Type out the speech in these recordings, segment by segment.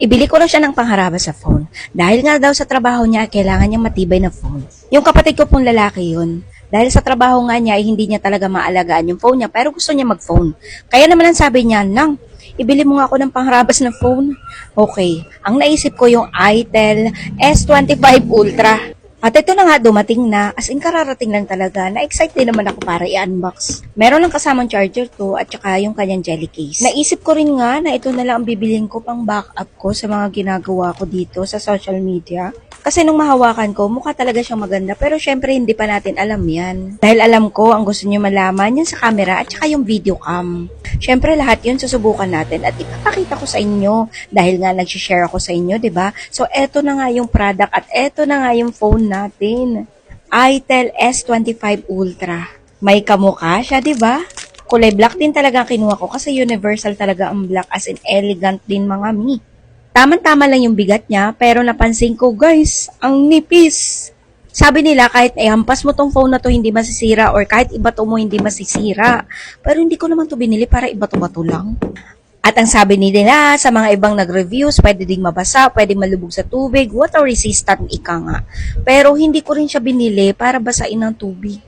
Ibili ko raw siya ng pangharaba sa phone. Dahil nga daw sa trabaho niya, kailangan niyang matibay na phone. Yung kapatid ko pong lalaki yun. Dahil sa trabaho nga niya, hindi niya talaga maalagaan yung phone niya, pero gusto niya mag-phone. Kaya naman ang sabi niya, Nang, ibili mo nga ako ng pangharabas na phone. Okay, ang naisip ko yung Itel S25 Ultra. At ito na nga dumating na, as in kararating lang talaga, na-excite din naman ako para i-unbox. Meron lang kasamang charger to at saka yung kanyang jelly case. Naisip ko rin nga na ito na lang ang bibilin ko pang backup ko sa mga ginagawa ko dito sa social media. Kasi nung mahawakan ko, mukha talaga siyang maganda pero syempre hindi pa natin alam yan. Dahil alam ko, ang gusto niyo malaman yan sa camera at saka yung video cam. Syempre lahat yun susubukan natin at ipapakita ko sa inyo dahil nga nag-share ako sa inyo, 'di ba? So eto na nga yung product at eto na nga yung phone natin. Itel S25 Ultra. May kamukha siya, 'di ba? Kulay black din talaga ang kinuha ko kasi universal talaga ang black as in elegant din mga mi. Tama-tama lang yung bigat niya pero napansin ko guys, ang nipis. Sabi nila kahit ihampas mo tong phone na to hindi masisira or kahit ibato mo hindi masisira. Pero hindi ko naman to binili para ibato-bato lang. At ang sabi nila sa mga ibang nag-reviews, pwede ding mabasa, pwede malubog sa tubig, water resistant ika nga. Pero hindi ko rin siya binili para basain ng tubig.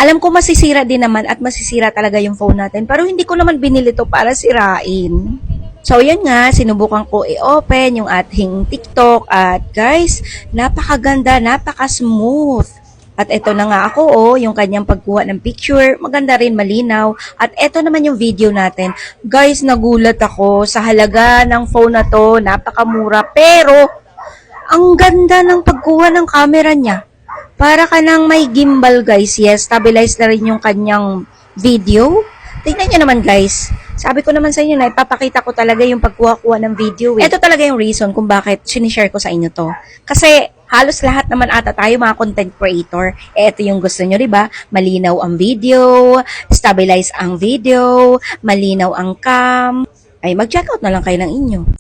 Alam ko masisira din naman at masisira talaga yung phone natin pero hindi ko naman binili to para sirain. So, yan nga, sinubukan ko i-open yung ating TikTok at guys, napakaganda, napaka-smooth. At ito na nga ako, yung kanyang pagkuha ng picture, maganda rin, malinaw. At ito naman yung video natin. Guys, nagulat ako sa halaga ng phone na to, napakamura, pero ang ganda ng pagkuha ng camera niya. Para ka nang may gimbal, guys. Yes, stabilize na rin yung kanyang video. Tingnan nyo naman, guys. Sabi ko naman sa inyo na ipapakita ko talaga yung pagkuha-kuha ng video. Ito talaga yung reason kung bakit sinishare ko sa inyo to. Kasi halos lahat naman ata tayo mga content creator. Ito yung gusto nyo, diba? Malinaw ang video, stabilize ang video, malinaw ang cam. Ay, mag-check out na lang kayo ng inyo.